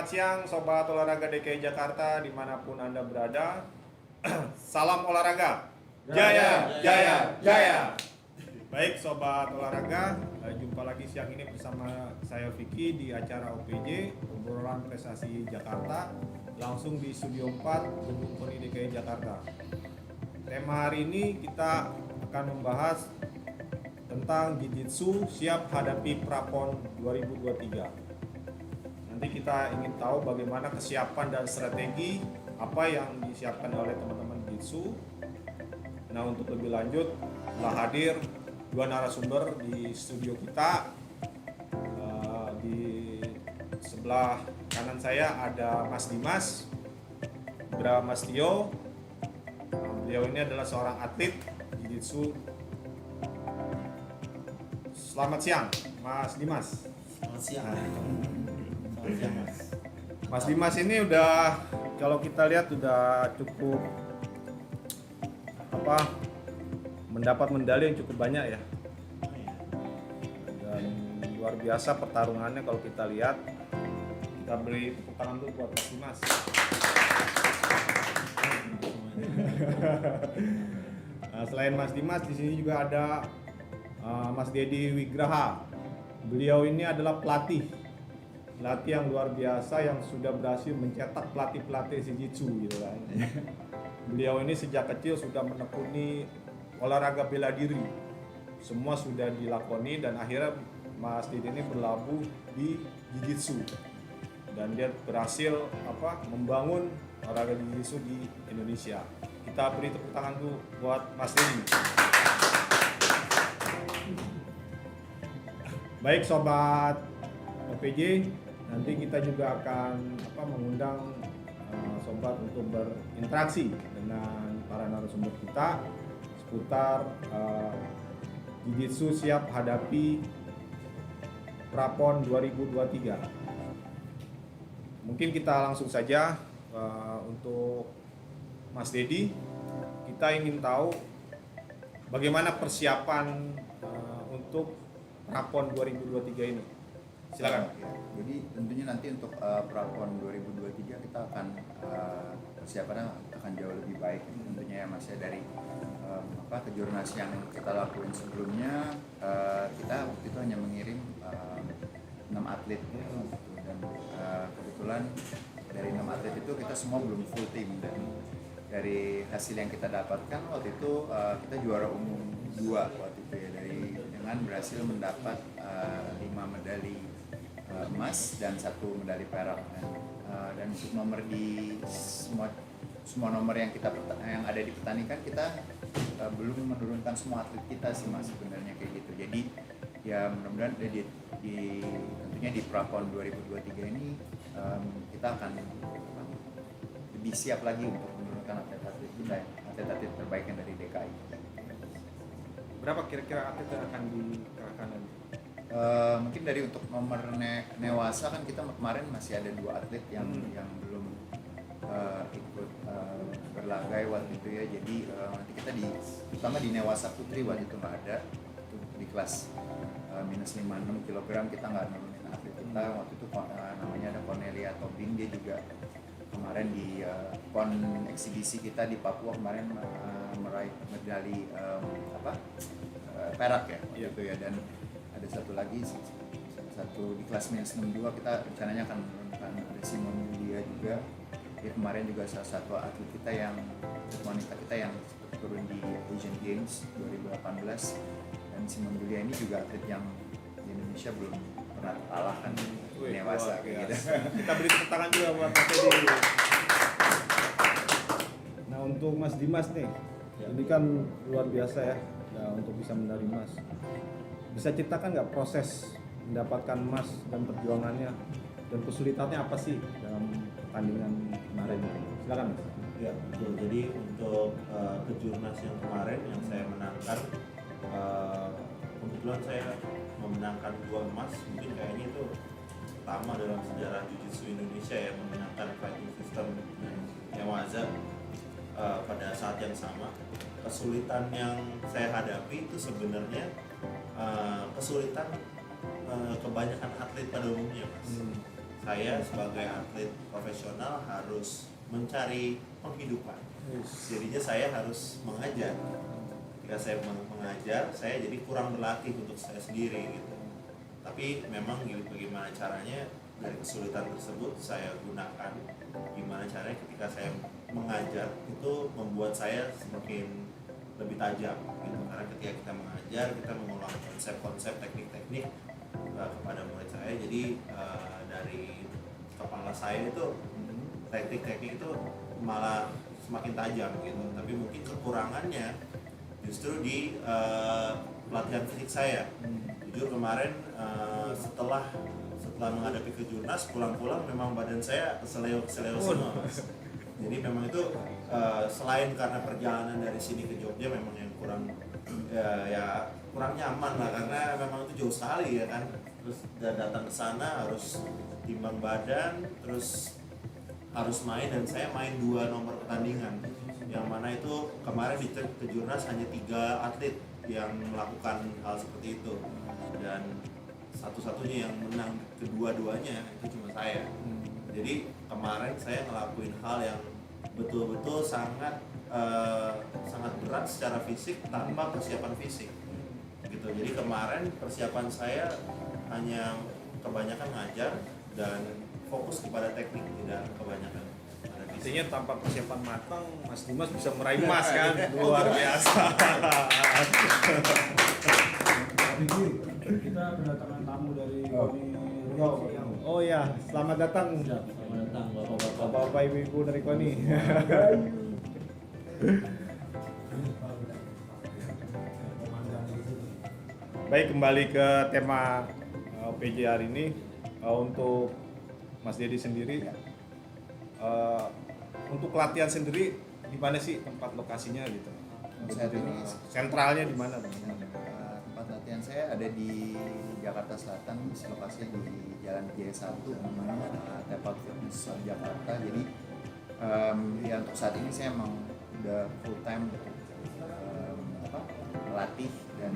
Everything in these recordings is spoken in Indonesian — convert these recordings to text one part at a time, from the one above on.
Selamat siang Sobat Olahraga DKI Jakarta dimanapun Anda berada. Salam olahraga. Jaya, jaya, jaya. Baik Sobat Olahraga, jumpa lagi siang ini bersama saya Vicky di acara OPJ, Obrolan Prestasi Jakarta, langsung di Studio 4 Gedung KONI DKI Jakarta. Tema hari ini kita akan membahas tentang Jiu-Jitsu siap hadapi Prapon 2023. Nanti kita ingin tahu bagaimana kesiapan dan strategi apa yang disiapkan oleh teman-teman Jiu-Jitsu. Nah, untuk lebih lanjut telah hadir dua narasumber di studio kita. Di sebelah kanan saya ada Mas Dimas Bramastio. Beliau ini adalah seorang atlet Jiu-Jitsu. Selamat siang Mas Dimas. Selamat siang. Mas Dimas ini udah, kalau kita lihat udah cukup mendapat medali yang cukup banyak ya. Dan luar biasa pertarungannya kalau kita lihat. Kita beri tepuk tangan dulu buat Mas Dimas. Nah, selain Mas Dimas di sini juga ada Mas Dedi Wigraha. Beliau ini adalah pelatih yang luar biasa yang sudah berhasil mencetak pelatih-pelatih Jiu-Jitsu gitu kan. Beliau ini sejak kecil sudah menekuni olahraga bela diri. Semua sudah dilakoni dan akhirnya Mas Didi ini berlabuh di Jiu-Jitsu. Dan dia berhasil membangun olahraga Jiu-Jitsu di Indonesia. Kita beri tepuk tangan dulu buat Mas Didi. Baik Sobat OPJ, nanti kita juga akan mengundang sobat untuk berinteraksi dengan para narasumber kita seputar Jiu-Jitsu siap hadapi Prapon 2023. Mungkin kita langsung saja untuk Mas Dedi. Kita ingin tahu bagaimana persiapan untuk Prapon 2023 ini. Silakan. Jadi tentunya nanti untuk Prapon 2023 kita akan persiapannya akan jauh lebih baik tentunya ya Mas ya, dari kejurnas yang kita lakuin sebelumnya. Kita waktu itu hanya mengirim 6 atlet gitu, dan kebetulan dari 6 atlet itu kita semua belum full team, dan dari hasil yang kita dapatkan waktu itu kita juara umum 2 waktu itu ya, dengan berhasil mendapat 5 medali emas dan 1 medali perak. Dan untuk nomor di semua nomor yang ada di pertandingan kita belum menurunkan semua atlet kita sih Mas, sebenarnya kayak gitu. Jadi ya mudah-mudahan tentunya di Prapon 2023 ini kita akan lebih siap lagi untuk menurunkan atlet-atlet kita, atlet-atlet terbaik yang dari DKI. Berapa kira-kira atlet yang akan dikerahkan nanti? Mungkin dari untuk nomor Newasa kan kita kemarin masih ada 2 atlet yang belum ikut berlagai waktu itu ya. Jadi nanti kita terutama di Newasa Putri waktu itu nggak ada, itu di kelas minus 56 kg kita nggak nurunin atlet kita. Waktu itu namanya ada Cornelia Tobing, dia juga kemarin di PON eksibisi kita di Papua kemarin meraih medali perak ya waktu itu ya. Dan ada satu lagi, satu di kelas minus 62 kita rencananya akan menurunkan, ada Simon Julia juga. Dia kemarin juga salah satu atlet kita yang wanita kita yang turun di Asian Games 2018. Dan Simon Julia ini juga atlet yang di Indonesia belum pernah terkalahkan Newasa gitu. Kita beri tepuk tangan juga buat Mas Dedi. Nah, untuk Mas Dimas nih, ini kan luar biasa ya, untuk bisa medali emas. Bisa ceritakan nggak proses mendapatkan emas dan perjuangannya dan kesulitannya apa sih dalam pertandingan kemarin? Silakan Mas. Ya betul. Jadi untuk kejurnas yang kemarin yang saya menangkan, kebetulan saya memenangkan 2 emas. Mungkin kayaknya itu pertama dalam sejarah Jiu-Jitsu Indonesia ya, memenangkan fighting system Newaza pada saat yang sama. Kesulitan yang saya hadapi itu sebenarnya kesulitan kebanyakan atlet pada umumnya Mas. saya sebagai atlet profesional harus mencari penghidupan. Jadinya saya harus mengajar. Ketika saya mengajar, saya jadi kurang berlatih untuk saya sendiri gitu. Tapi memang bagaimana caranya dari kesulitan tersebut saya gunakan. Gimana caranya ketika saya mengajar itu membuat saya semakin lebih tajam gitu. Karena ketika kita mengajar, kita mengulang konsep-konsep, teknik-teknik kepada murid saya. Jadi dari kepala saya itu teknik-teknik itu malah semakin tajam gitu. Tapi mungkin kekurangannya justru di pelatihan fisik saya. Jujur kemarin setelah menghadapi kejurnas, pulang-pulang memang badan saya seleo semua, Mas. Jadi memang itu selain karena perjalanan dari sini ke Jogja memang yang kurang kurang nyaman lah, karena memang itu jauh sekali ya kan. Terus datang ke sana harus timbang badan, terus harus main, dan saya main 2 nomor pertandingan. Yang mana itu kemarin di kejurnas hanya 3 atlet yang melakukan hal seperti itu, dan satu-satunya yang menang kedua-duanya itu cuma saya. Jadi kemarin saya ngelakuin hal yang betul-betul sangat berat secara fisik tanpa persiapan fisik gitu. Jadi kemarin persiapan saya hanya kebanyakan ngajar dan fokus kepada teknik, tidak kebanyakan pada fisik. Artinya tanpa persiapan matang, Mas Dimas bisa meraih emas kan? Luar biasa. Kita kedatangan tamu dari KONI Riau. Oh ya, selamat datang. Selamat datang bapak-bapak. Bapak Ibu dari KONI. Baik, kembali ke tema PJ hari ini. Untuk Mas Dedi sendiri, untuk latihan sendiri di mana sih tempat lokasinya gitu? Saat ini Sentralnya di mana? tempat latihan saya ada di Jakarta Selatan, lokasinya di Jalan Jaya 1, namanya Tepat Fitness Jakarta. Jadi ya untuk saat ini saya emang udah full time melatih dan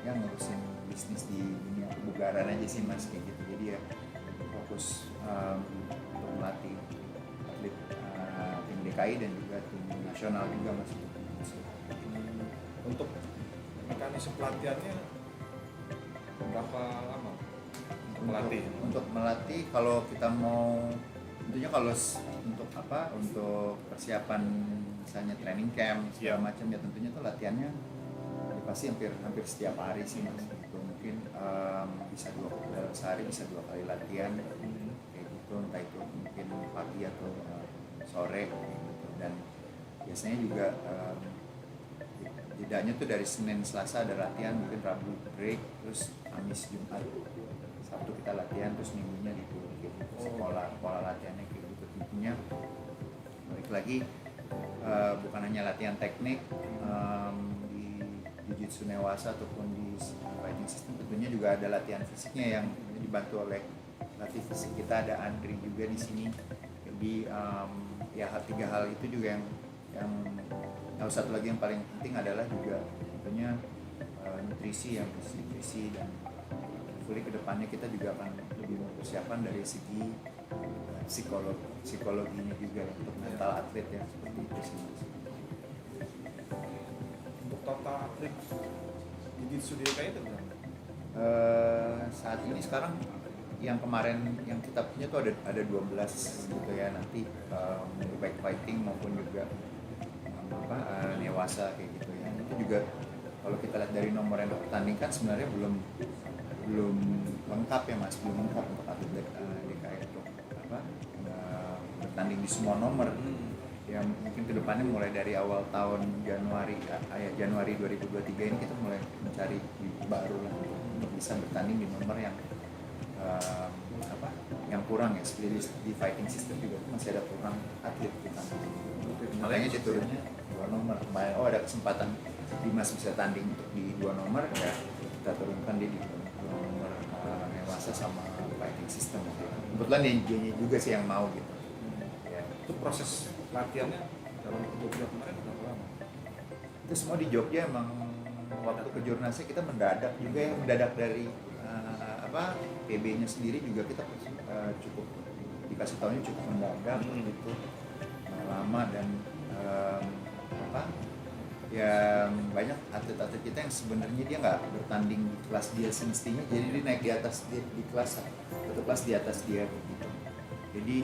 ya ngurusin bisnis di dunia kebugaran aja sih Mas, kayak gitu. Jadi ya fokus untuk melatih atlet tim DKI dan juga tim nasional juga Mas. Untuk mekanisme pelatihannya berapa lama melatih? Untuk melatih, kalau kita mau tentunya kalau untuk persiapan misalnya training camp segala macam, ya tentunya tuh latihannya ya pasti hampir setiap hari sih Mas. Gitu. Mungkin bisa dalam sehari bisa 2 kali latihan kayak gitu, entah itu mungkin pagi atau sore gitu. Dan biasanya juga jedanya tuh dari Senin Selasa ada latihan, mungkin Rabu break, terus Kamis Jumat Sabtu kita latihan, terus minggunya libur gitu. Pola latihannya kayak gitu. Tentunya balik lagi bukan hanya latihan teknik di Jiu-Jitsu Newasa ataupun di fighting system, tentunya juga ada latihan fisiknya yang dibantu oleh latih fisik kita, ada Andri juga di sini. Jadi ya 3 hal itu juga yang satu lagi yang paling penting adalah juga tentunya nutrisi dan fully kedepannya kita juga akan lebih mempersiapkan dari segi psikologinya juga untuk mental atlet ya, seperti itu sih. Untuk total atlet Jiu-Jitsu DKI itu berapa? Saat ini sekarang yang kemarin yang kita punya tuh ada 12 gitu ya, nanti baik fighting maupun juga Newasa kayak gitu ya. Itu juga kalau kita lihat dari nomor yang dipertandingkan sebenarnya belum lengkap ya Mas, belum lengkap untuk atlet DKI untuk bertanding di semua nomor. Ya mungkin kedepannya mulai dari awal tahun Januari 2023 ini kita mulai mencari baru lah untuk bisa bertanding di nomor yang yang kurang ya, seperti di fighting system juga masih ada kurang atlet kita. Makanya diturunnya 2 nomor. Kemarin ada kesempatan Dimas bisa tanding untuk di 2 nomor, ya kita turunkan dia di 2 nomor Newasa sama fighting system. Kebetulan dia juga sih yang mau gitu. Ya. Itu proses latihannya dalam Jogja kemarin berapa lama? Itu semua di Jogja emang waktu ke jurnasnya kita mendadak juga ya, mendadak dari PB-nya sendiri juga kita cukup dikasih tahunya cukup mendadak gitu, lama dan apa ya, banyak atlet-atlet kita yang sebenarnya dia nggak bertanding di kelas dia semestinya, jadi dia naik di atas dia, di kelas satu kelas di atas dia gitu. Jadi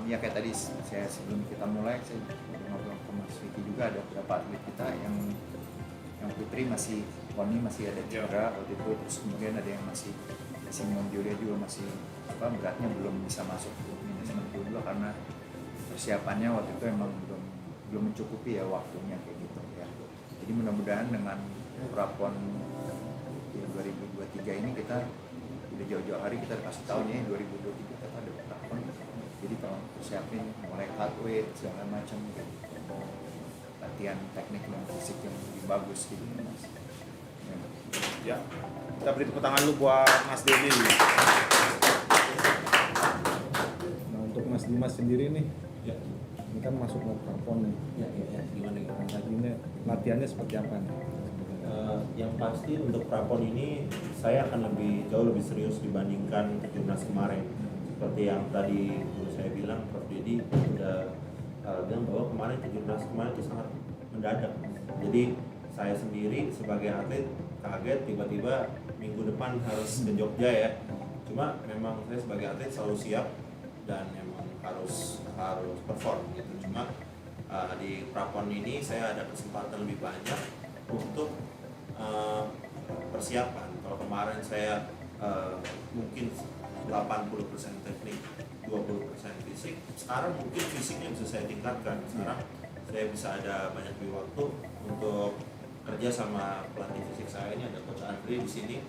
ya kayak tadi saya sebelum kita mulai saya ngobrol ke Mas Vicky juga, ada beberapa atlet kita yang putri masih, Poni masih ada cedera waktu itu, terus kemudian ada yang masih Simon Julia juga masih apa, beratnya belum bisa masuk ke minus 62 karena persiapannya waktu itu emang belum mencukupi ya waktunya kayak gitu ya. Jadi mudah-mudahan dengan prapon di 2023 ini kita udah jauh-jauh hari kita kasih tahu nih 2023 kita ada prapon, jadi tolong persiapin mulai cut weight segala macam gitu, latihan teknik dan fisik yang lebih bagus gitu Mas. Ya, kita beri tepuk tangan dulu buat Mas Dedi. Nah, untuk Mas Dimas sendiri nih, Ya, ini kan masuk ke prapon nih. gimana ya? Nah, ini latihannya seperti apa nih? Yang pasti untuk prapon ini saya akan jauh lebih serius dibandingkan kejurnas kemarin. Seperti yang tadi guru saya bilang, Prof Dedi udah bilang bahwa kemarin kejurnas kemarin itu sangat mendadak. Jadi saya sendiri sebagai atlet kaget tiba-tiba minggu depan harus ke Jogja ya. Cuma memang saya sebagai atlet selalu siap dan memang harus perform gitu. Cuma di prapon ini saya ada kesempatan lebih banyak untuk persiapan. Kalau kemarin saya mungkin 80% teknik, 20% fisik. Sekarang mungkin fisiknya bisa saya tingkatkan. Sekarang saya bisa ada banyak lebih waktu untuk kerja sama pelatih fisik saya, ini ada Coach Andri di sini.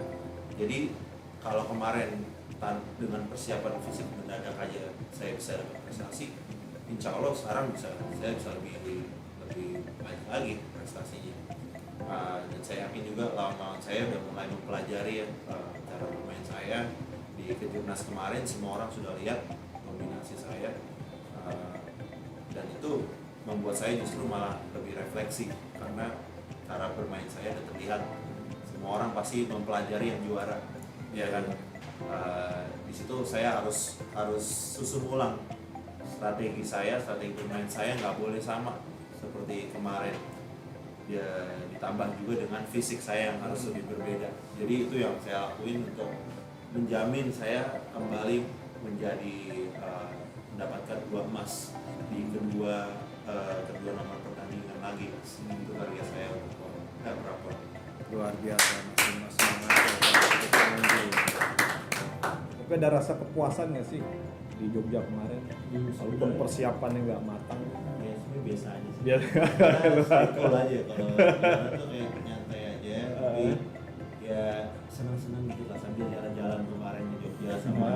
Jadi kalau kemarin dengan persiapan fisik mendadak aja saya bisa dapat prestasi, insya Allah sekarang saya bisa lebih baik lagi prestasinya. Dan saya yakin juga lawan-lawan saya udah mulai mempelajari ya cara bermain saya. Di kejurnas kemarin semua orang sudah lihat dominasi saya, dan itu membuat saya justru malah lebih refleksi karena cara bermain saya udah terlihat. Semua orang pasti mempelajari yang juara, ya kan? Di situ saya harus susun ulang strategi bermain saya nggak boleh sama seperti kemarin. Ya, ditambah juga dengan fisik saya yang harus lebih berbeda. Jadi itu yang saya lakuin untuk menjamin saya kembali mendapatkan 2 emas di kedua nomor pertandingan lagi. Itu target saya untuk prapon. Luar biasa Mas Dimas. Tapi ada rasa kepuasan nggak sih di Jogja kemarin? Walaupun persiapannya nggak matang. Ya sebenarnya biasa aja sih. Biasa. Simple aja kalau jalan tuh kayak nyantai aja. Tapi ya senang-senang gitu lah sambil jalan-jalan kemarin di Jogja sama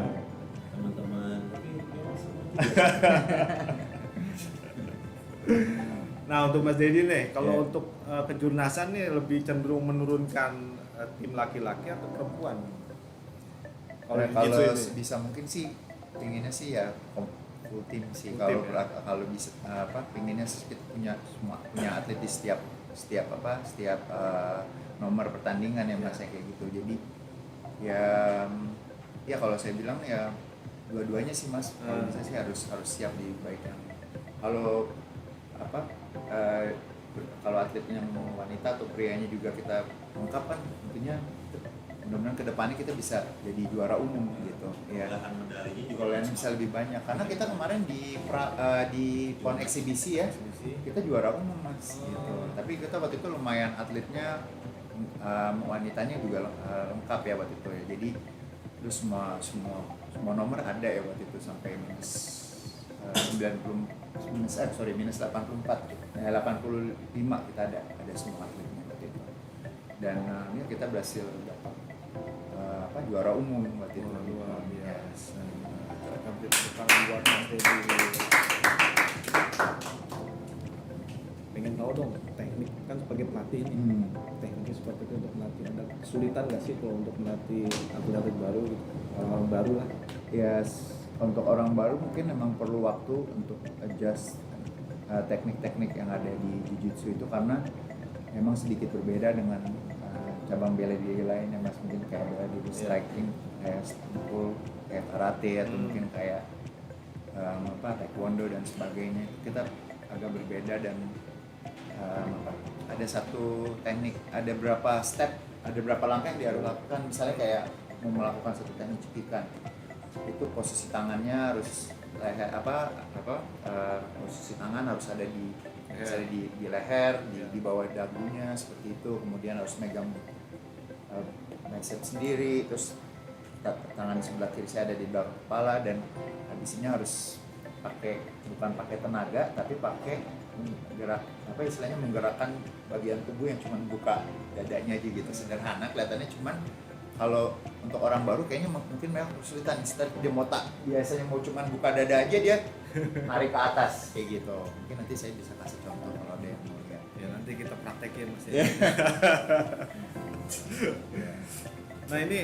teman-teman. Tapi memang senang juga. Nah untuk Mas Dedi nih, kalau untuk kejurnasan nih lebih cenderung menurunkan tim laki-laki atau perempuan? Kalau jiu-jitsu ini? bisa mungkin sih pinginnya sih ya full tim sih. Full tim, Kalau bisa pinginnya sih kita punya atlet di setiap nomor pertandingan ya Mas, kayak gitu. Jadi ya kalau saya bilang ya dua-duanya sih Mas. Kalau bisa sih harus siap di baik yang kalau atlet yang wanita atau prianya juga kita lengkap kan, tentunya mudah-mudahan kedepannya kita bisa jadi juara umum gitu ya. Perolehan medalinya juga Perolehan bisa lebih banyak karena kita kemarin di PON eksibisi ya kita juara umum Mas gitu. Tapi kita waktu itu lumayan atletnya wanitanya juga lengkap ya waktu itu ya. Jadi terus semua nomor ada ya waktu itu sampai minus 84 85 kita ada semua atletnya waktu itu. Dan ya kita berhasil dapat juara umum waktu itu. Luar biasa. Kita beri tepuk tangan buat Mas Dedi. Pengen tahu dong teknik, kan sebagai pelatih ini tekniknya seperti itu untuk melatih. Ada kesulitan nggak sih kalau untuk melatih atlet-atlet baru gitu, orang baru lah? Ya untuk orang baru mungkin memang perlu waktu untuk adjust teknik-teknik yang ada di jiu-jitsu itu karena memang sedikit berbeda dengan cabang bela diri lain yang Mas, mungkin kayak bela diri striking, kayak pukul, kayak karate atau mungkin kayak taekwondo dan sebagainya. Kita agak berbeda dan ada satu teknik, ada berapa step, ada berapa langkah yang dia harus lakukan. Misalnya kayak mau melakukan satu teknik cekikan, itu posisi tangannya harus leher posisi tangan harus ada di misalnya di leher, di bawah dagunya seperti itu. Kemudian harus megang bicep sendiri, terus tangan sebelah kiri saya ada di belakang kepala, dan habisnya harus bukan pakai tenaga tapi pakai menggerakkan bagian tubuh yang cuma buka dadanya aja gitu. Sederhana kelihatannya, cuman kalau untuk orang baru kayaknya mungkin memang kesulitan. Instead dia biasanya mau cuma buka dada aja, dia narik ke atas kayak gitu. Mungkin nanti saya bisa kasih contoh kalau ada yang mau lihat. Ya nanti kita praktekin Mas ya. Nah ini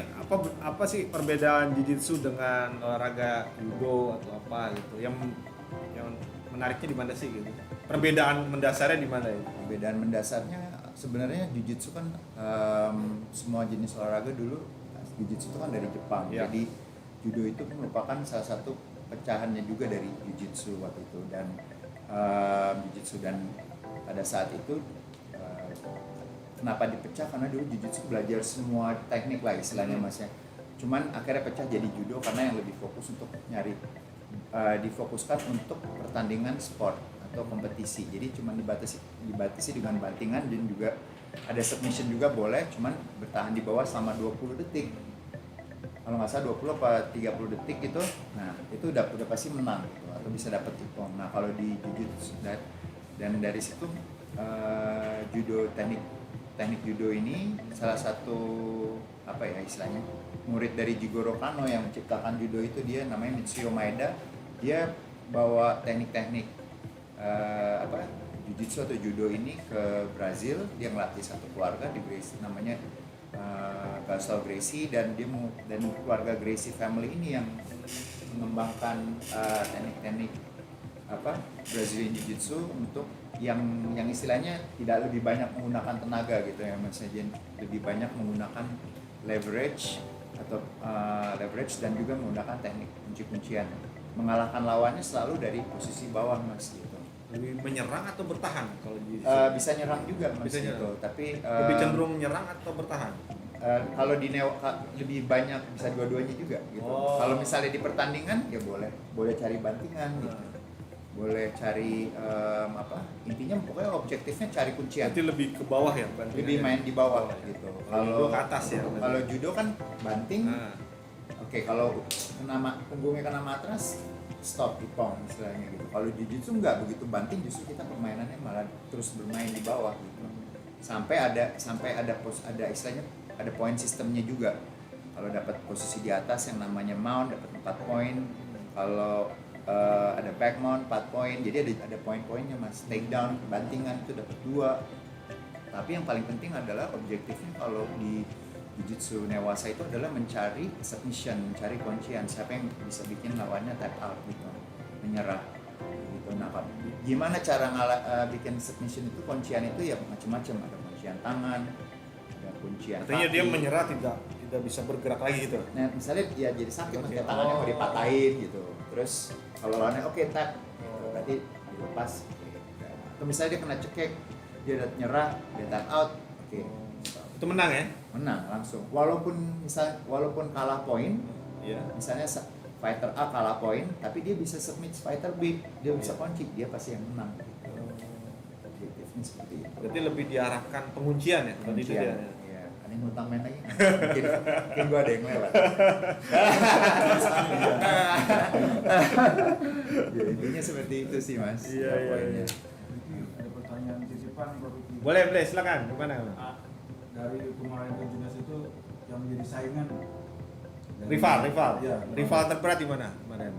apa sih perbedaan jiu-jitsu dengan olahraga judo atau apa gitu? Yang menariknya di mana sih gitu? Perbedaan mendasarnya di mana ya? Perbedaan mendasarnya sebenarnya jiu-jitsu kan semua jenis olahraga dulu jiu-jitsu itu kan dari Jepang. Ya. Jadi judo itu merupakan salah satu pecahannya juga dari jiu-jitsu waktu itu, dan jiu-jitsu, dan pada saat itu kenapa dipecah, karena dulu jiu-jitsu belajar semua teknik lah istilahnya Mas ya. Cuman akhirnya pecah jadi judo karena yang lebih fokus untuk difokuskan untuk pertandingan sport atau kompetisi. Jadi cuma dibatasi dengan bantingan, dan juga ada submission juga boleh, cuman bertahan di bawah selama 20 detik. Kalau nggak salah 20 apa 30 detik gitu. Nah, itu udah pasti menang gitu, atau bisa dapat ipon. Nah, kalau di jiu-jitsu dan dari situ judo teknik judo ini salah satu istilahnya murid dari Jigoro Kano yang menciptakan judo itu, dia namanya Mitsuyo Maeda. Dia bawa teknik-teknik jiu-jitsu atau judo ini ke Brazil. Dia ngelatih satu keluarga di Gracie, namanya Gasol Gracie, dan keluarga Gracie family ini yang mengembangkan teknik-teknik Brazilian Jiu-Jitsu untuk yang istilahnya tidak lebih banyak menggunakan tenaga gitu ya Mas, lebih banyak menggunakan leverage dan juga menggunakan teknik kunci-kuncian. Mengalahkan lawannya selalu dari posisi bawah Mas gitu. Lebih menyerang atau bertahan kalau jiu-jitsu? Bisa nyerang juga Mas Bisa gitu. nyerang. Tapi Lebih cenderung menyerang atau bertahan? Kalau di lebih banyak bisa dua-duanya juga gitu. Oh. Kalau misalnya di pertandingan ya boleh cari bantingan gitu. Boleh cari intinya pokoknya objektifnya cari kuncian. Berarti lebih ke bawah ya bantingannya? Lebih main di bawah gitu. Kalau ke atas ya? Kalau judo kan banting. Nah. Oke, kalau punggungnya kena matras, stop ipong istilahnya gitu. Kalau jiu-jitsu enggak begitu banting, justru kita permainannya malah terus bermain di bawah gitu. Sampai ada istilahnya ada poin sistemnya juga. Kalau dapat posisi di atas yang namanya mount dapat 4 poin. Kalau ada back mount 4 poin. Jadi ada poin-poinnya Mas. Takedown, bantingan itu dapat 2. Tapi yang paling penting adalah objektifnya kalau di Jiu-Jitsu Newasa itu adalah mencari submission, mencari kuncian. Siapa yang bisa bikin lawannya tap out gitu, menyerah gitu. Nah, gimana cara bikin submission itu? Kuncian itu ya macam-macam. Ada kuncian tangan, ada kuncian Artinya kaki. dia menyerah tidak bisa bergerak lagi gitu. Nah, misalnya ya jadi sakit, Oke. kayak tangannya mau dipatahin gitu. Terus kalau lawannya oke tap, berarti dilepas. Atau misalnya dia kena cekek, dia udah nyerah, dia tap out, oke. Itu menang ya? Menang langsung. Walaupun kalah poin, Iya. misalnya fighter A kalah poin, tapi dia bisa submit fighter B, dia bisa kunci, dia pasti yang menang. Objektifnya seperti itu. Berarti lebih diarahkan penguncian ya? Berarti itu dia. Iya. Ada yang ngutang main lagi? Mungkin gua ada yang lewat. Ya, intinya seperti itu sih Mas. Iya, iya, poinnya. Ada pertanyaan titipan Pak Ruki. Boleh, silakan. Gimana? Dari kemarin Junas itu yang menjadi saingan dari- Rival. Iya. Rival terberat di mana? Kemarin.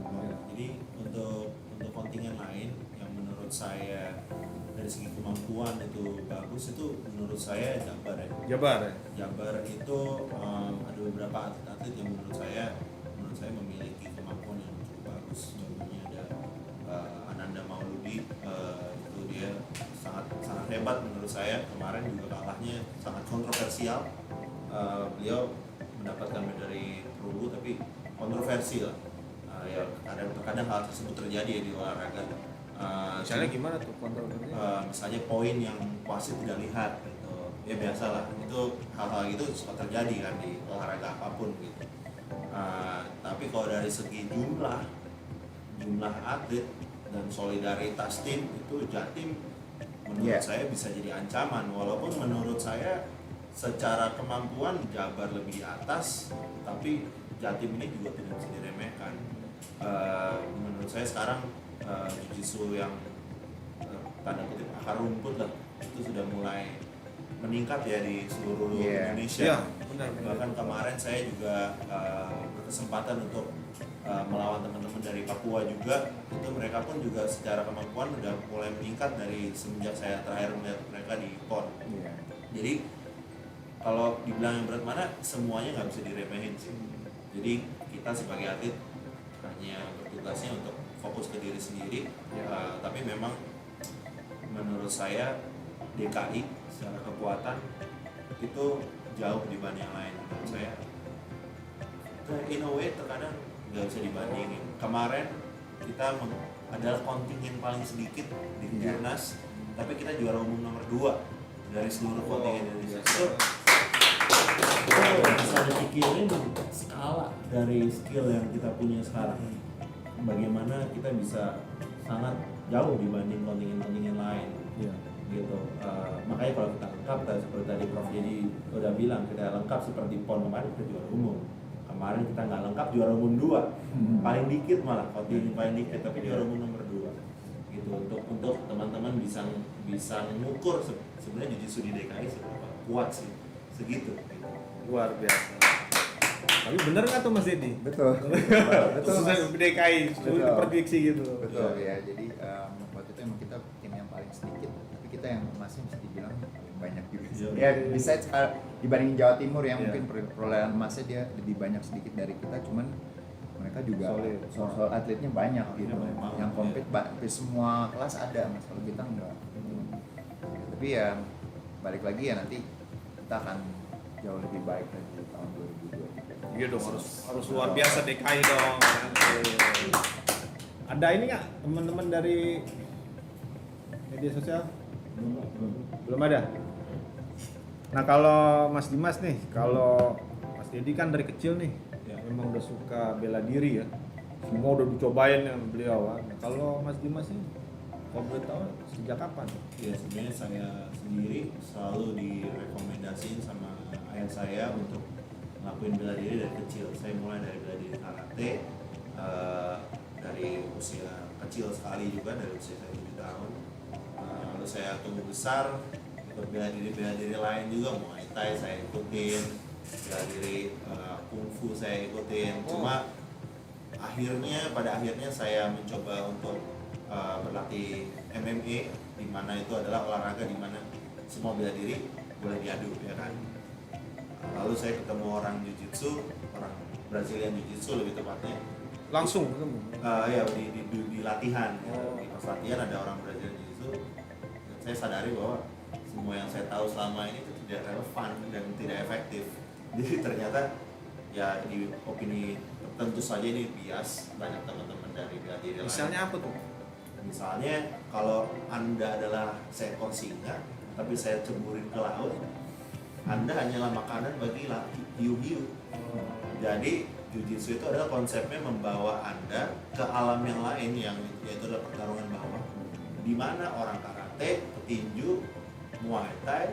Jadi untuk kontingen lain yang menurut saya dari segi kemampuan itu bagus, itu menurut saya Jabar ya. Jabar ya? Jabar itu ada beberapa atlet-atlet yang menurut saya memiliki kemampuan yang cukup bagus. Contohnya ada Ananda Mauludi, itu dia sangat hebat menurut saya. Kemarin juga kalahnya sangat kontroversial. Beliau mendapatkan medali perunggu tapi kontroversial. Ya kadang hal tersebut terjadi ya di olahraga. Misalnya gimana tuh kontrolnya? Misalnya poin yang wasit tidak lihat gitu, ya biasalah, itu hal-hal itu suka terjadi kan di olahraga apapun gitu. Tapi kalau dari segi jumlah atlet dan solidaritas tim, itu Jatim menurut saya bisa jadi ancaman, walaupun menurut saya secara kemampuan Jabar lebih di atas, tapi Jatim ini juga tidak bisa diremehkan. Menurut saya sekarang jiu-jitsu yang tanda kutip akar rumput lah, itu sudah mulai meningkat ya di seluruh Indonesia. Iya, benar. Bahkan kemarin saya juga berkesempatan untuk melawan teman-teman dari Papua juga. Itu mereka pun juga secara kemampuan udah mulai meningkat dari semenjak saya terakhir melihat mereka di PON. Jadi kalau dibilang yang berat mana, semuanya nggak bisa diremehin sih. Jadi kita sebagai atlet hanya bertugasnya untuk fokus ke diri sendiri. Tapi memang menurut saya DKI secara kekuatan itu jauh dibanding yang lain. Menurut saya in a way terkadang nggak bisa dibandingin. Kemarin kita adalah kontingen paling sedikit di Jurnas, tapi kita juara umum nomor 2 dari seluruh kontingen Indonesia. Bisa dipikirin skala dari skill yang kita punya sekarang, bagaimana kita bisa sangat jauh dibanding kontingen-kontingen lain. Gitu. Makanya kalau kita lengkap, seperti tadi Prof Jadi udah bilang, kita lengkap seperti PON kemarin kita juara umum. Kemarin kita nggak lengkap, juara umum 2, paling dikit malah, kontingen paling dikit, tapi juara umum nomor 2. Gitu. Untuk teman-teman bisa mengukur sebenarnya jiu-jitsu di DKI seberapa kuat sih, segitu. Luar biasa. Tapi bener nggak tuh Mas Dedi? Betul. Khususnya DKI, sudah prediksi gitu. Betul ya. Jadi waktu itu emang kita tim yang paling sedikit, tapi kita yang masih mesti dibilang paling banyak juga. Ya besides dibanding Jawa Timur yang mungkin perolehan emasnya dia lebih banyak sedikit dari kita, cuman mereka juga soal atletnya banyak gitu. Yang kompet hampir semua kelas ada, Mas. Kalau kita enggak. Tapi ya balik lagi ya, nanti kita akan jauh lebih baik lagi di tahun 2023. Iya dong, harus luar biasa DKI dong. Ada ini nggak teman-teman dari media sosial? Belum ada. Nah kalau Mas Dimas nih, kalau Mas Dedi kan dari kecil nih, memang udah suka bela diri ya. Semua udah dicobain yang beliau. Nah, kalau Mas Dimas nih, kalau boleh tahu sejak kapan? Ya sebenarnya saya sendiri selalu direkomendasiin sama ayah saya untuk ngelakuin bela diri dari kecil. Saya mulai dari bela diri karate dari usia kecil sekali juga, dari usia saya 7 tahun. Lalu saya tumbuh besar ikut bela diri lain juga, Muay Thai saya ikutin, bela diri kungfu saya ikutin. Cuma pada akhirnya saya mencoba untuk berlatih MMA, di mana itu adalah olahraga di mana semua bela diri boleh diadu ya kan. Lalu saya ketemu orang jiu-jitsu, orang Brazilian jiu-jitsu lebih tepatnya. Langsung ketemu? Ya di latihan. Di pas latihan ada orang Brazilian jiu-jitsu. Dan saya sadari bahwa semua yang saya tahu selama ini itu tidak relevan dan tidak efektif. Jadi ternyata ya di opini tentu saja ini bias banyak teman-teman dari bela diri lain. Misalnya apa tuh? Misalnya kalau Anda adalah seekor singa, tapi saya ceburin ke laut, Anda hanyalah makanan bagi hiu-hiu. Jadi jiu-jitsu itu adalah konsepnya membawa Anda ke alam yang lain, yaitu adalah pertarungan bawah, di mana orang karate, petinju, Muay Thai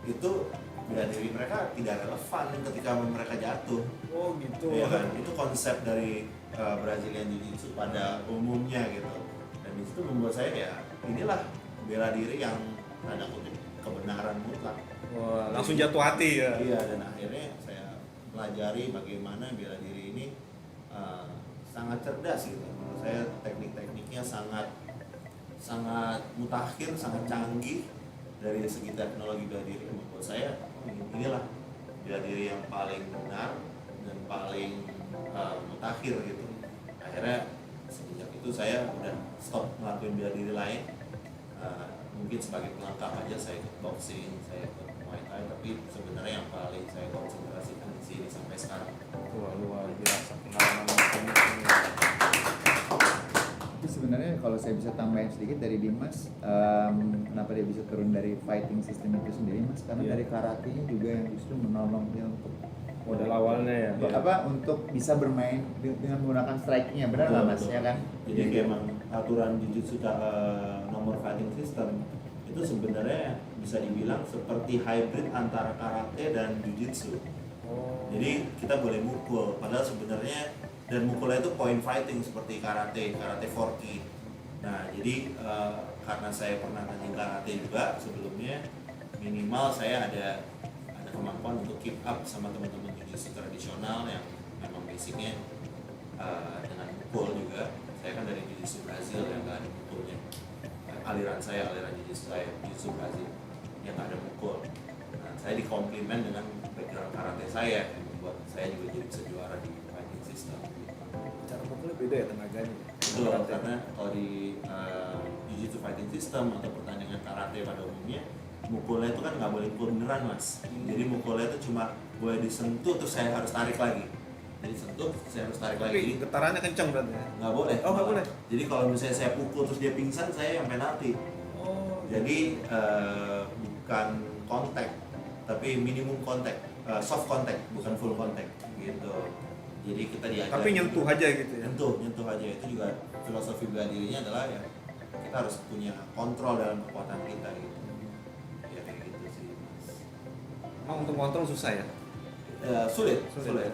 itu bela diri mereka tidak relevan ketika mereka jatuh. Oh gitu. Ya kan? Itu konsep dari Brazilian Jiu-Jitsu pada umumnya gitu. Dan itu membuat saya ya inilah bela diri yang tanda kutip kebenaran mutlak. Wah, langsung jatuh hati ya. Iya, dan akhirnya saya pelajari bagaimana bela diri ini sangat cerdas gitu. Menurut saya teknik-tekniknya sangat mutakhir, sangat canggih dari segi teknologi bela diri. Membuat saya inilah bela diri yang paling benar dan paling mutakhir gitu. Akhirnya semenjak itu saya udah stop ngelakuin bela diri lain. Mungkin sebagai pelengkap aja saya ikut boxing, saya ikut Muay Thai, tapi sebenarnya yang paling saya konsentrasikan di sini sampai sekarang. Wah, luar biasa pengalaman ini. saya bisa tambahin sedikit dari Dimas, kenapa dia bisa turun dari fighting system itu sendiri Mas? Karena Iya. dari karatenya juga yang justru menolong dia untuk Modal awalnya ya. untuk bisa bermain dengan menggunakan striking-nya, benar nggak Mas? Betul. Ya kan? Jadi memang aturan jujutsu nomor fighting system itu sebenarnya bisa dibilang seperti hybrid antara karate dan jujitsu. Oh. Jadi kita boleh mukul, padahal sebenarnya dan mukulnya itu point fighting seperti karate 4Ki. Nah, jadi karena saya pernah tanding karate juga sebelumnya, minimal saya ada kemampuan untuk keep up sama teman-teman jujitsu tradisional yang memang basicnya dengan mukul juga. Saya kan dari jujitsu Brazil yang nggak ada mukulnya. Aliran jujitsu saya jujitsu Brazil yang nggak ada mukul. Nah, saya dikomplement dengan background karate saya yang membuat saya juga jadi bisa juara di fighting system. Cara mukulnya beda ya tenaganya. Betul, karena kalau di jujitsu fighting system atau pertandingan karate pada umumnya, mukulnya itu kan nggak boleh mukul beneran Mas. Jadi mukulnya itu cuma boleh disentuh terus saya harus tarik lagi. Jadi sentuh, saya harus tarik lagi. Tapi Jadi getarannya kenceng berarti ya? nggak boleh. Oh, nggak boleh? Jadi kalau misalnya saya pukul terus dia pingsan, saya yang penalti. Oh. Jadi bukan kontak, tapi minimum kontak, soft kontak, bukan full kontak gitu. Jadi kita diajar. Tapi nyentuh aja gitu ya? Nyentuh aja. Itu juga filosofi bela dirinya adalah ya kita harus punya kontrol dalam kekuatan kita gitu. Ya kayak gitu sih Mas. Emang untuk kontrol susah ya? Sulit.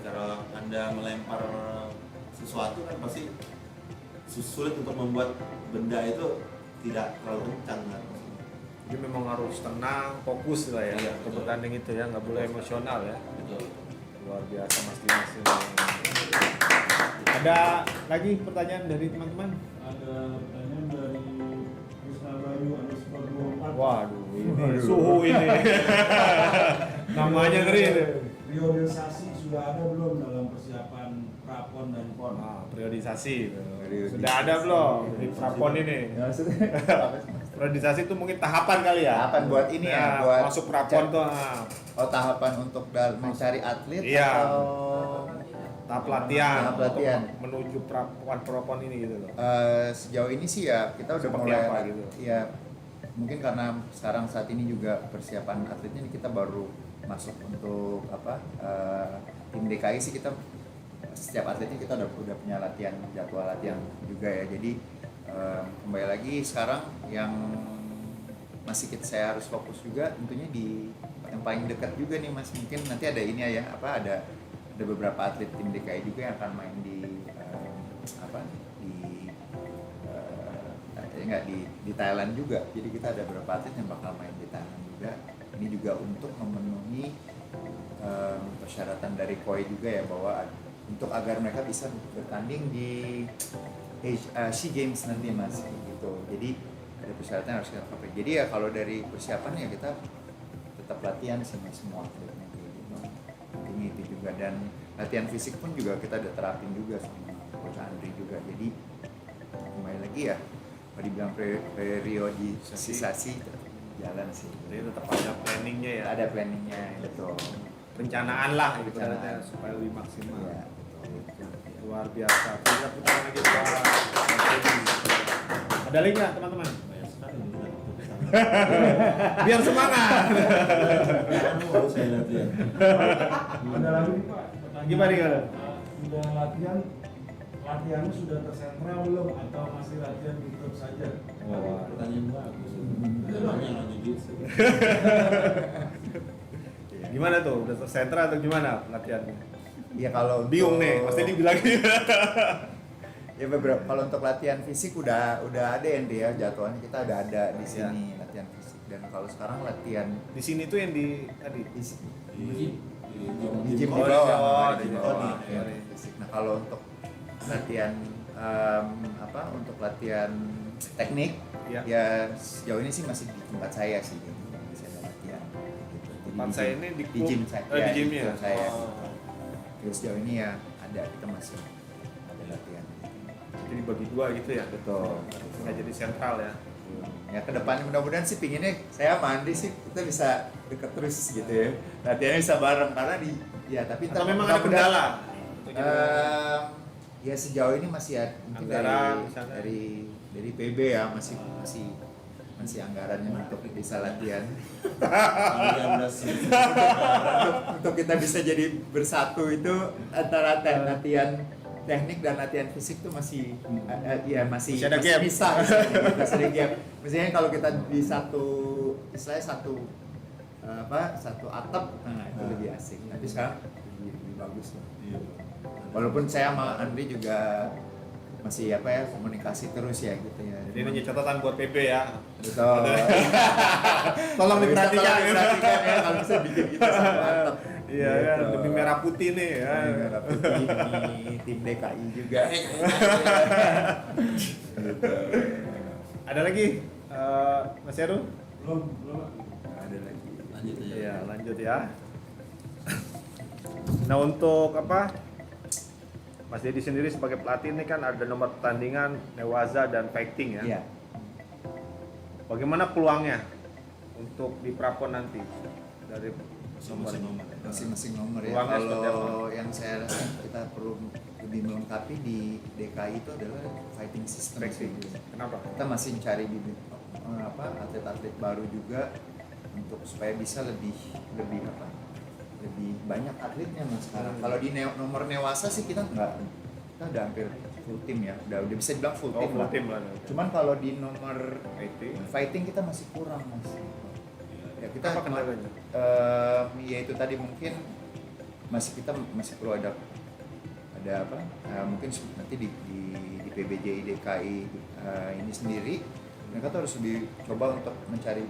Kalau Anda melempar sesuatu kan pasti sulit untuk membuat benda itu tidak terlalu kencang kan. Jadi memang harus tenang, fokus lah ya Iya, untuk betul. bertanding itu ya, nggak boleh emosional ya. Betul. Luar biasa Mas Dimas ini. Ada lagi pertanyaan dari teman-teman? Ada pertanyaan dari Krisna Bayu _24. Waduh, ini suhu ini. Namanya ngeri ini. Priorisasi sudah ada belum dalam persiapan prapon dan pon? Nah, periodisasi. Periodisasi. Sudah ada belum di prapon ini? Ya, maksudnya apa sih, Mas? Periodisasi itu mungkin tahapan kali ya? Tahapan buat ini ya, buat masuk prapon tuh. Oh, tahapan untuk mencari atlet Iya. atau Tahap latihan, Tahap latihan. untuk menuju prapon ini gitu loh. Sejauh ini sih ya kita udah Seperti mulai apa gitu? ya mungkin karena sekarang saat ini juga persiapan atletnya ini kita baru masuk untuk tim DKI sih, kita setiap atletnya kita udah punya jadwal latihan juga ya. Jadi kembali lagi sekarang yang saya harus fokus juga tentunya di yang paling dekat juga nih Mas, mungkin nanti ada ini ya ada beberapa atlet tim DKI juga yang akan main di Thailand juga. Jadi kita ada beberapa atlet yang bakal main di Thailand juga. Ini juga untuk memenuhi persyaratan dari KOI juga ya, bahwa untuk agar mereka bisa bertanding di SEA Games nanti Mas gitu. Jadi ada persyaratan yang harus kita pakai. Jadi ya kalau dari persiapan ya kita tetap latihan sama semua atletnya kayak gitu. Intinya itu juga, dan latihan fisik pun juga kita udah terapin juga sama Coach Andri juga. Jadi kembali lagi ya, kalau dibilang periodisasi jalan sih. Jadi tetap ada planningnya ya. Ada planningnya, betul. Perencanaan lah gitu Perencanaan. supaya lebih maksimal. Iya. Luar biasa. Kita lagi Pak. Ada lagi nggak teman-teman? Banyak sekali nih kita. Biar semangat. Baru saya latihan. Ada lagi nih Pak, pertanyaan. Gimana, gimana? Sudah latihannya sudah tersentra belum atau masih latihan di klub saja? Wah, pertanyaan bagus. Namanya nggak jujitsu. Gimana tuh? Udah tersentra atau gimana latihannya? Ya kalau Bingung nih, pasti dibilang ya beberapa, kalau untuk latihan fisik udah ada ya jadwalnya, kita ada di sini latihan fisik. Dan kalau sekarang latihan di sini tuh yang di tadi. di Di gym di Oh, bawah, di di bawah. bawah, Iya. ya, fisik. Nah kalau untuk latihan untuk latihan teknik Ya. ya sejauh ini sih masih di tempat saya sih, jadi bisa ada latihan gitu. Jadi Tempat saya ini di di gym saya, di gymnya. klub saya. Oh. Terus sejauh ini ya kita masih ada latihan. Jadi bagi dua gitu ya. Betul. Nggak jadi sentral ya. Ya ke depan mudah-mudahan sih pinginnya saya sama Andri sih kita bisa deket terus gitu ya, latihannya bisa bareng karena tapi Atau memang ada kendala? Untuk jadi- ya sejauh ini masih ada mungkin Anggaran, misalnya. dari dari PB ya masih anggarannya untuk bisa latihan. Kalian udah sih. Untuk kita bisa jadi bersatu itu antara latihan teknik dan latihan fisik tuh masih masih Masih ada gap. bisa masih ada gap. Misalnya kalau kita di satu satu atap, nah itu lebih asik. Tapi sekarang lebih bagus lah. Iya. Walaupun saya sama Andri juga masih komunikasi terus ya gitu ya. Jadi ini catatan buat PP ya. Betul. Tolong diperhatikan. Diperhatikan ya kalau bisa bikin kita satu atap. Iya kan, Gitu. lebih merah putih nih ya. Merah putih nih, tim DKI juga. Ada lagi Mas Heru? belum Ada lagi. Lanjut aja. Iya, lanjut ya. Nah, untuk Mas Dedi sendiri sebagai pelatih ini kan ada nomor pertandingan Newaza dan Fighting ya. Iya. Bagaimana peluangnya untuk di Prapon nanti dari Masing-masing nomor. Masing-masing nomor ya. Peluangnya seperti Kalau yang saya rasa kita perlu lebih melengkapi di DKI itu adalah fighting system. Fighting. Kenapa? Kita masih mencari atlet-atlet baru juga untuk supaya bisa lebih banyak atletnya mas sekarang. Kalau di nomor Newasa sih kita udah hampir full tim ya, udah bisa dibilang full tim Full lah. tim lah. Cuman kalau di nomor Fighting. fighting kita masih kurang mas. Ya kita Apa kendalanya? ya itu tadi mungkin kita masih perlu ada mungkin nanti di PBJI DKI ini sendiri mereka tuh harus lebih coba untuk mencari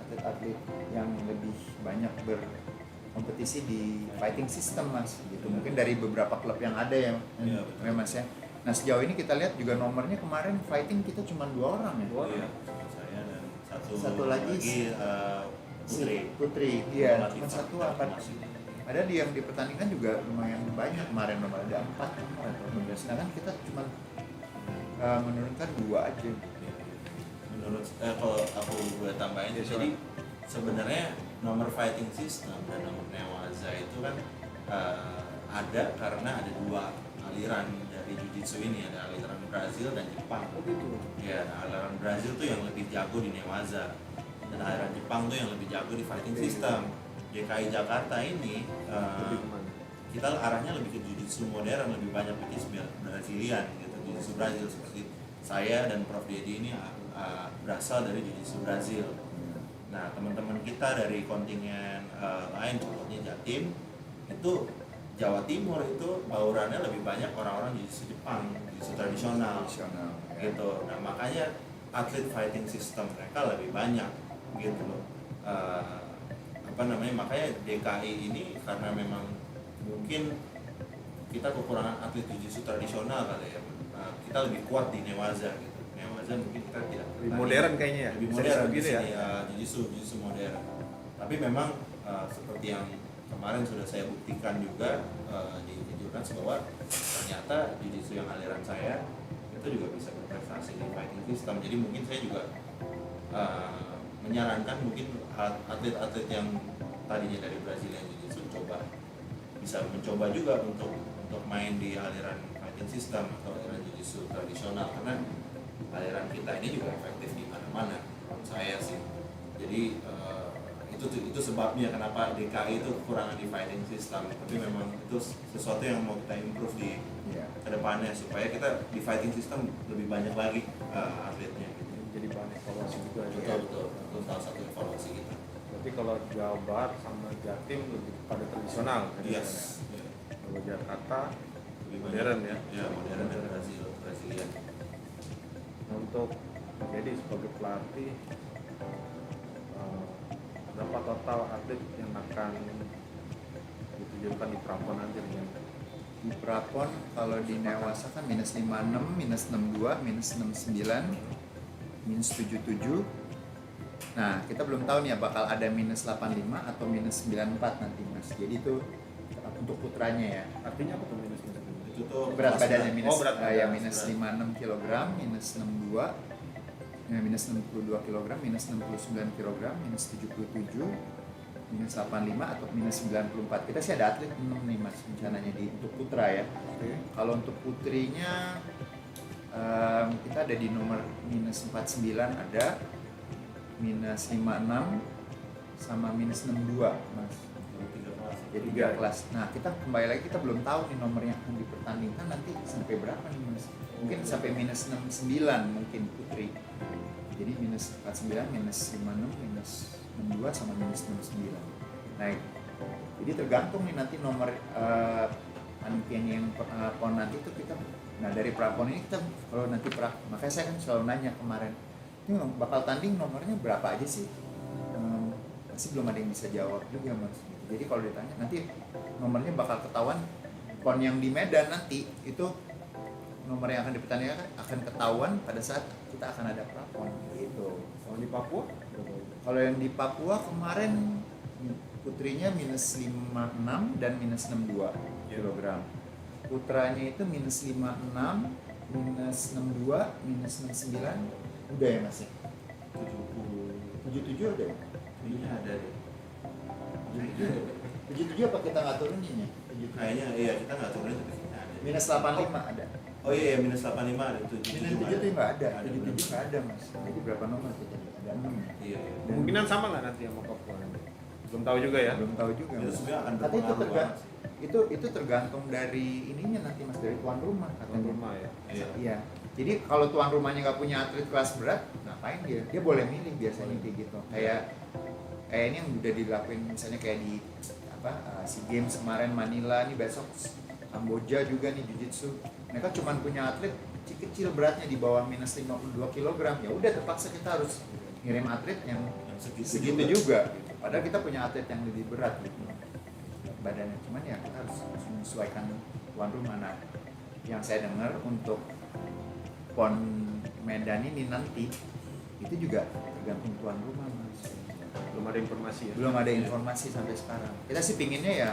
atlet-atlet yang lebih banyak berkompetisi di fighting system mas gitu. Mungkin dari beberapa klub yang ada ya mas ya. Nah sejauh ini kita lihat juga nomornya kemarin fighting kita cuma 2 orang ya. Iya, saya dan Satu lagi Putri. Iya, cuma satu apa? Ada yang di pertandingan juga lumayan banyak kemarin nomor ada 4 nomor atau 15. Sedangkan kita cuma menurunkan 2 aja. Menurut kalau aku boleh tambahin, jadi sebenarnya nomor fighting system dan nomor Newaza itu kan ada karena ada 2 aliran dari Jiu-Jitsu ini, ada aliran Brazil dan Jepang. Oh gitu. Ya, aliran Brazil tuh yang lebih jago di Newaza dan aliran Jepang tuh yang lebih jago di fighting system. DKI Jakarta ini Lebih kemana? kita arahnya lebih ke Jiu-Jitsu modern, lebih banyak Jiu-Jitsu Brazilian gitu, Jiu-Jitsu Brazil seperti saya dan Prof Dedi ini berasal dari Jiu-Jitsu Brazil. Nah, teman-teman kita dari kontingen lain, contohnya Jatim, itu Jawa Timur itu baurannya lebih banyak orang-orang Jiu-Jitsu Jepang, Jiu-Jitsu tradisional, gitu. Nah, makanya atlet fighting system mereka lebih banyak, gitu loh. Makanya DKI ini karena memang mungkin kita kekurangan atlet Jiu-Jitsu tradisional kali ya. Kita lebih kuat di Newaza gitu. Newaza mungkin kita tidak Lebih modern kayaknya ya. lebih Bisa modern disebut gitu ya. Jiu-Jitsu modern. Tapi memang seperti yang kemarin sudah saya buktikan juga di Jurnas bahwa ternyata Jiu-Jitsu yang aliran saya itu juga bisa berprestasi di fighting system. Jadi mungkin saya juga menyarankan mungkin atlet-atlet yang tadinya dari Brazilian Jiu-Jitsu bisa mencoba juga untuk main di aliran fighting system atau aliran Jiu-Jitsu tradisional, karena aliran kita ini juga efektif di mana-mana menurut saya sih. Jadi itu sebabnya kenapa DKI itu kekurangan di fighting system, tapi memang itu sesuatu yang mau kita improve di kedepannya supaya kita di fighting system lebih banyak lagi atletnya gitu. Jadi bahan evaluasi juga ya. Betul, salah satu evaluasi kita. Berarti kalau Jawa Barat sama Jatim lebih pada tradisional kan? Yes. Kalau Jakarta Lebih modern banyak. ya. Ya, modern dan Brazilian. Nah, untuk jadi sebagai pelatih berapa total atlet yang akan ditujukan di Prapon nanti dengan Di Prapon kalau di Newasa kan minus 56, minus 62, minus 69, minus 77. Nah kita belum tahu nih ya bakal ada minus 85 atau minus 94 nanti mas. Jadi itu untuk putranya ya. artinya apa tuh minus Itu tuh Berat badannya minus, berat badan. ya minus 56 kg, minus 62, ya, minus 62 kg, minus 69 kg, minus 77, minus 85 atau minus 94. Kita sih ada atlet 6 nih mas rencananya untuk putra ya. Oke. Kalau untuk putrinya kita ada di nomor minus 49 ada, minus 56 sama minus 62 mas. Tiga kelas. Jadi 3 kelas. Nah kita kembali lagi, kita belum tahu nih nomor yang akan dipertandingkan nanti sampai berapa nih mas. Mungkin sampai minus 69 mungkin putri. Jadi minus 49, minus 56, minus 62 sama minus 69. Nah jadi tergantung nih nanti nomor panitianya yang pon nanti itu kita. Nah dari prapon ini kita kalau nanti makanya saya kan selalu nanya kemarin, ini bakal tanding nomornya berapa aja sih? Masih belum ada yang bisa jawab juga mas. Jadi kalau ditanya nanti nomornya bakal ketahuan pon yang di Medan nanti itu nomor yang akan dipertandingkan akan ketahuan pada saat kita akan ada prapon gitu. Kalau di Papua? Kalau yang di Papua kemarin putrinya minus 56 dan minus 62 kilogram. Putranya itu minus 56, minus 62, minus 69. Udah ya mas ya? 77 udah ya? Kayaknya ada deh. 77 apa kita nggak turunin ya? 77. Kayaknya iya kita nggak turunin tapi kita ada. Minus 85 ada. Oh iya minus 85 ada tuh. Minus 7 tuh nggak ada, 77 nggak ada mas. Jadi berapa nomor kita? Ada 6 ya? Iya. Kemungkinan sama nggak nanti sama Papua nanti? Belum tahu juga ya. Belum tahu juga Itu mas. sebenarnya akan Tapi itu berpengaruh banget sih. itu tergantung dari ininya nanti mas, dari tuan rumah Tuan katanya. rumah ya. Iya. Iya. Jadi kalau tuan rumahnya nggak punya atlet kelas berat, ngapain dia? Dia boleh milih biasanya kayak gitu. Kayak ini yang udah dilakuin misalnya kayak di SEA Games kemarin Manila, nih besok Kamboja juga nih jiu-jitsu. Mereka cuma punya atlet kecil beratnya di bawah minus 52 kg. Ya udah terpaksa kita harus ngirim atlet yang segitu juga gitu. Padahal kita punya atlet yang lebih berat gitu badannya, cuman ya kita harus menyesuaikan tuan rumah. Nah yang saya dengar untuk PON Medan ini nanti itu juga tergantung tuan rumah mas. Belum ada informasi ya. Belum ada informasi sampai sekarang. Kita sih pinginnya ya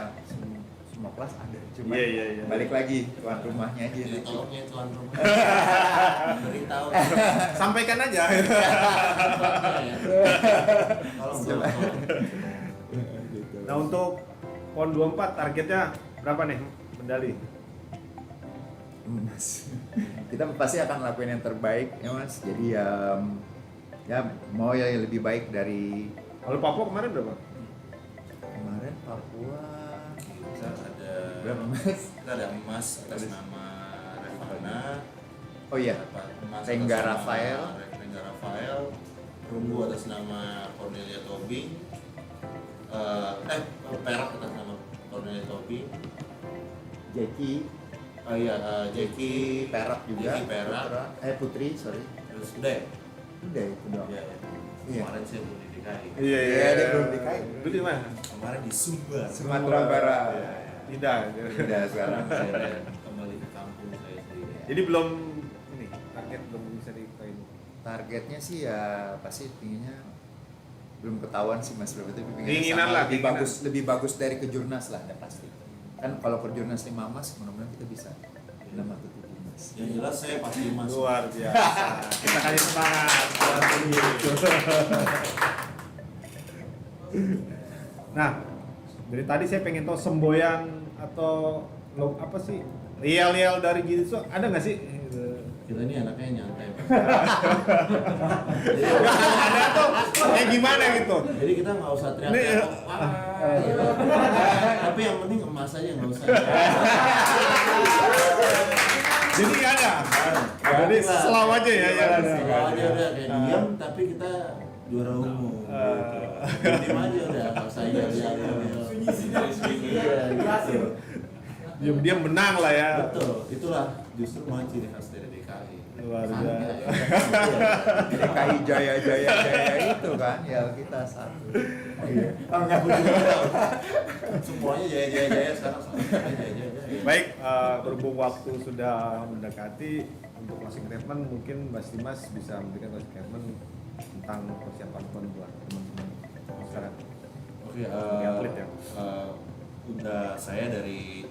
semua kelas ada, cuma Iya. balik lagi tuan rumahnya aja. Ya, tolongnya tuan rumah. Beritahu. Sampaikan aja. Tolong Coba. Nah untuk PON 24 targetnya berapa nih medali? Mas, kita pasti akan lakuin yang terbaik ya mas. Jadi ya mau ya lebih baik dari Kalau Papua kemarin berapa? kemarin Papua. Kita ada Berapa mas? Kita ada emas atas nama Revana. Oh iya, Dapat emas atas Rengga nama Rafael. Rengga Rafael. Perunggu atas nama Cornelia Tobing. Perak atas nama Cornelia Tobing. Jackie, Oh iya, Jackie perak juga. Jackie perak. Putri, sorry. Terus udah ya? Udah itu doang. Iya. Iya. Kemarin saya belum di DKI. Iya, dia belum DKI. Lu di mana? Kemarin di Sumbar. Sumatera Barat. Iya. Tidak. Udah sekarang saya udah. Kembali ke kampung saya sendiri. Jadi belum ini target belum bisa dikain. Targetnya sih ya pasti pinginnya belum ketahuan sih mas berapa, tapi pinginnya Keinginan sama lah, lebih keinginan. lebih bagus dari kejurnas lah, udah pasti. Kan kalau kejurnas 5 emas, mudah-mudahan kita bisa 6 atau 7 emas. Yang jelas saya pasti masuk. Luar biasa. Kita kasih semangat. Nah, dari tadi saya pengen tahu semboyan atau apa sih lial-lial dari jiu-jitsu ada nggak sih? Kita ini anaknya nyantai. Ada tuh kayak gimana gitu? Jadi kita nggak usah Ini, teriak-teriak. Tapi yang penting emas aja nggak usah. Jadi nggak ada. Jadi selalu aja ya yang ada. Selalu aja udah kayak diam, tapi kita juara umum. Diam aja udah nggak usah iya. Diam-diam menang lah ya. Betul, itulah justru ciri khas dari DKI. Luar biasa. DKI Jaya itu kan ya kita satu. Iya. Semuanya jaya sekarang jaya. Baik, berhubung waktu sudah mendekati untuk closing statement, mungkin Mas Dimas bisa memberikan closing statement tentang persiapan PON buat teman-teman masyarakat. Oke, atlet ya. udah saya dari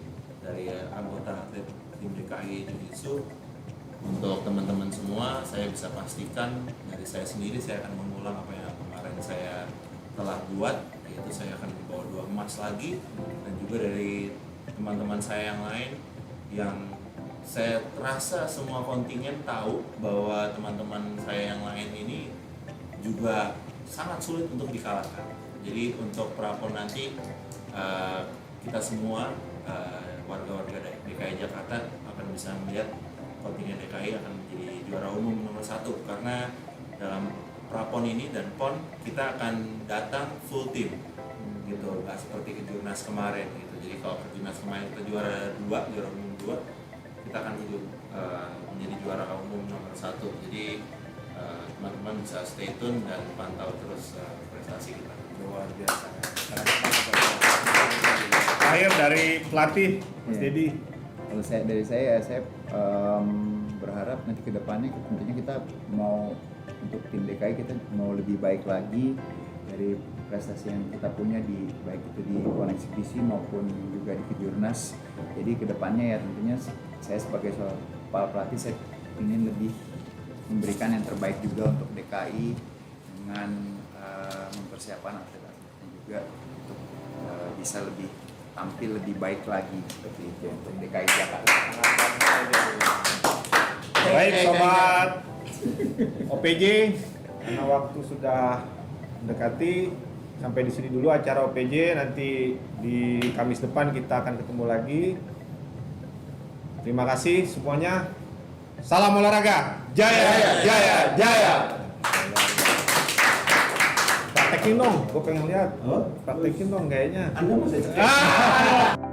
anggota atlet tim DKI Jiu-Jitsu, untuk teman-teman semua saya bisa pastikan dari saya sendiri saya akan mengulang apa yang kemarin saya telah buat, yaitu saya akan membawa 2 emas lagi, dan juga dari teman-teman saya yang lain yang saya rasa semua kontingen tahu bahwa teman-teman saya yang lain ini juga sangat sulit untuk dikalahkan. Jadi untuk prapon nanti kita semua warga-warga DKI Jakarta akan bisa melihat kontingen DKI akan menjadi juara umum nomor 1 karena dalam prapon ini dan PON kita akan datang full team gitu, nggak seperti kejurnas kemarin gitu. Jadi kalau kejurnas kemarin kita juara umum 2, kita akan menjadi juara umum nomor 1. Jadi teman-teman bisa stay tune dan pantau terus prestasi kita. Luar biasa. Akhir dari pelatih Mas Iya. Dedi. Kalau saya berharap nanti ke depannya tentunya kita mau untuk tim DKI kita mau lebih baik lagi dari prestasi yang kita punya di baik itu di PON eksibisi maupun juga di kejurnas. Jadi ke depannya ya tentunya saya sebagai seorang kepala pelatih saya ingin lebih memberikan yang terbaik juga untuk DKI dengan mempersiapkan atlet-atletnya juga untuk bisa lebih tampil lebih baik lagi seperti itu untuk DKI Jakarta. Baik sobat OPJ, karena waktu sudah mendekati, sampai di sini dulu acara OPJ. Nanti di Kamis depan kita akan ketemu lagi. Terima kasih semuanya. Salam olahraga. Jaya, jaya, jaya. Praktekin dong, gue pengen lihat. Praktekin dong kayaknya. Anda mau saya cek?